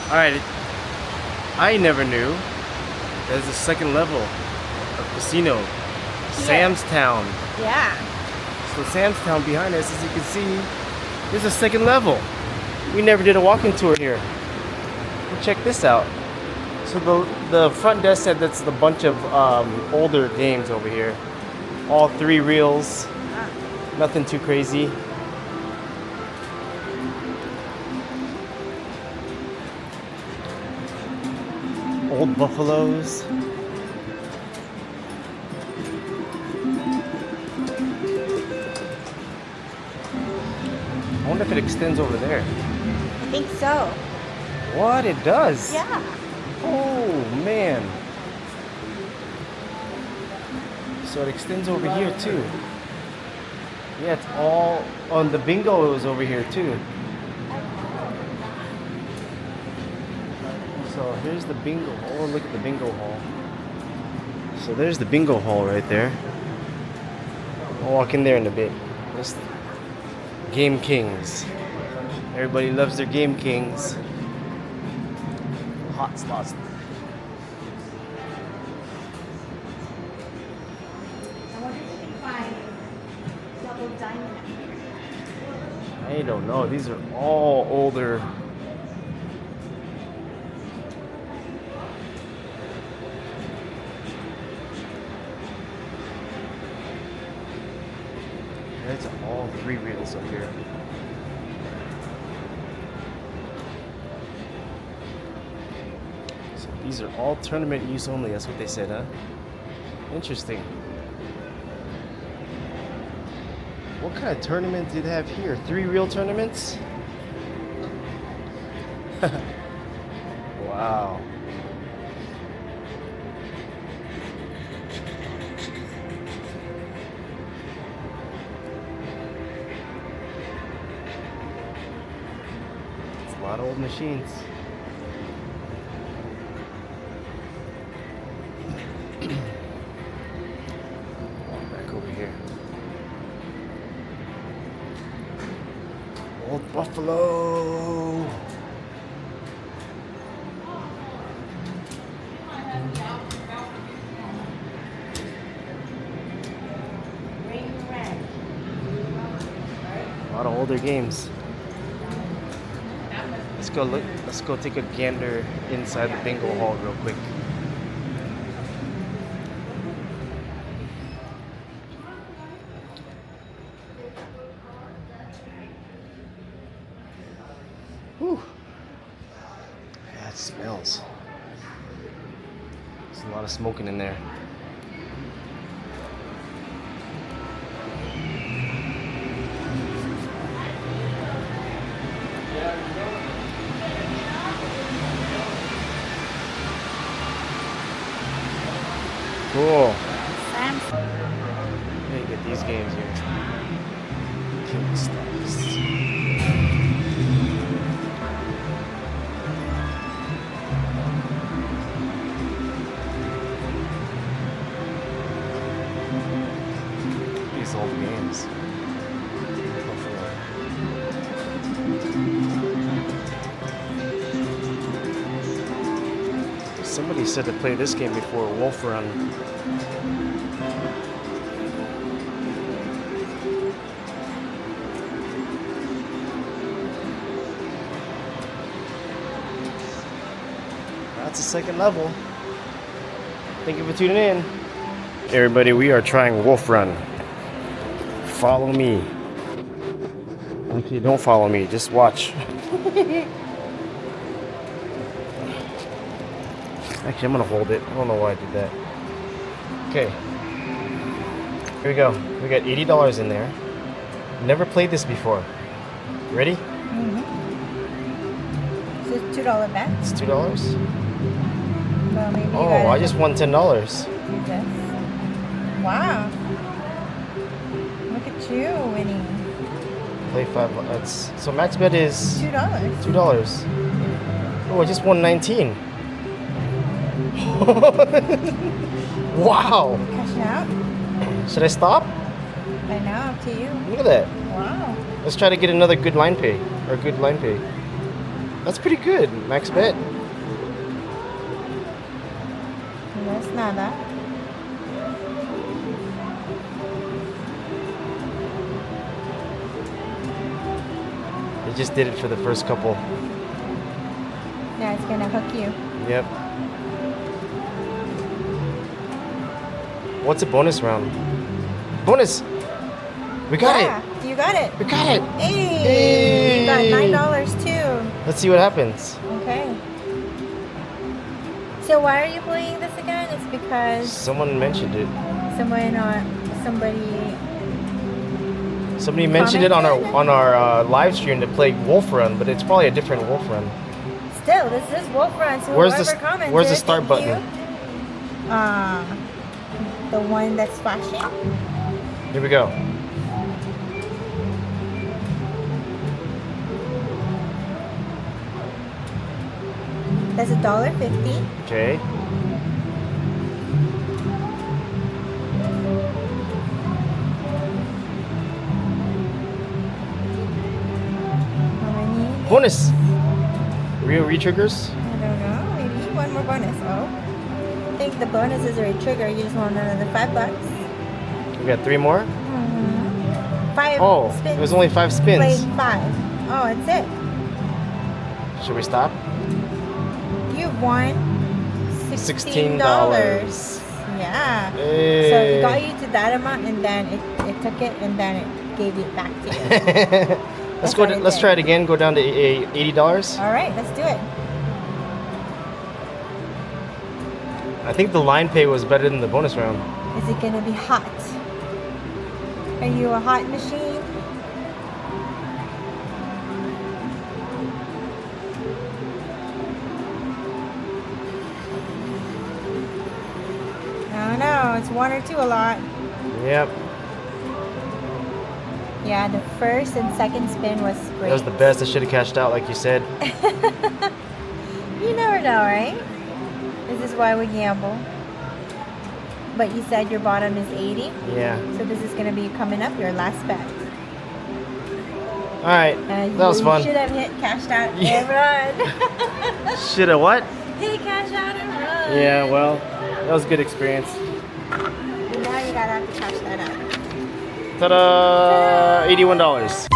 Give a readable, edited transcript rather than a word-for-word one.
Alright, I never knew there's a second level of casino. Sam's Town. Yeah. So Sam's Town behind us, as you can see, there's a second level. We never did a walking tour here. Well, check this out. So the front desk said that's a bunch of older games over here. All 3 reels. Nothing too crazy. Old buffaloes. I wonder if it extends over there. I think so. What? It does? Yeah. Oh, man. So it extends over here, too. Yeah, it's all on the bingo is over here, too. So here's the bingo. Oh, look at the bingo hall. So there's the bingo hall right there. I'll walk in there in a bit. Just Game Kings. Everybody loves their Game Kings. Hot slots. I wonder if we can find double diamond here. I don't know. These are all older. There's all 3 reels up here. So these are all tournament use only. That's what they said, huh? Interesting. What kind of tournament did it have here? 3 reel tournaments? Wow. It's a lot of old machines. Back over here. Old Buffalo. A lot of older games. Let's go look. Let's go take a gander inside the bingo hall real quick. Whew. Yeah, it smells. There's a lot of smoking in there. Cool. Sam's. How you get these games here? King stocks. These old games. Somebody said to play this game before, Wolf Run. That's the second level. Thank you for tuning in. Everybody, we are trying Wolf Run. Follow me. Actually, don't follow me, just watch. Actually, I'm gonna hold it. I don't know why I did that. Okay. Here we go. We got $80 in there. Never played this before. Ready? Mm-hmm. It's a $2 bet. It's $2. Well, maybe you Oh, gotta I just won $10. do this. Wow. Look at you winning. Play 5. That's so max bet is $2. $2. Oh, I just won 19. Wow. Cash out. Should I stop? I know, up to you. Look at that. Wow. Let's try to get another good line pay. Or good line pay. That's pretty good. Max bet. No es nada. They just did it for the first couple. Now it's gonna hook you. Yep. What's a bonus round? Bonus! We got it! You got it. We got it! Hey! You got $9 too. Let's see what happens. Okay. So why are you playing this again? It's because Someone mentioned it. Somebody mentioned it on our live stream to play Wolf Run, but it's probably a different Wolf Run. Still, this is Wolf Run. So Where's whoever the commented, Where's the start thank button? you. The one that's flashing. Here we go. That's $1.50. Okay. How many? Bonus! Real re-triggers? I don't know. Maybe one more bonus. Oh. I think the bonuses are a trigger. You just want another $5. We got 3 more? Mm-hmm. 5 Oh, spins. it was only 5 spins. Played 5. Oh, that's it. Should we stop? You've won $16. $16. Yeah. Hey. So it got you to that amount, and then it took it, and then it gave it back to you. Let's try it again. Go down to $80. All right, let's do it. I think the line pay was better than the bonus round. Is it gonna be hot? Are you a hot machine? I don't know. It's 1 or 2 a lot. Yep. Yeah, the first and second spin was great. That was the best. I should have cashed out, like you said. You never know, right? This is why we gamble. But you said your bottom is 80? Yeah. So this is going to be coming up your last bet. All right. That was fun. You should have hit cashed out Yeah. and run. Should have what? Hit cash out and run. Yeah, well, that was a good experience. And now you got to have to cash that out. Ta-da! $81.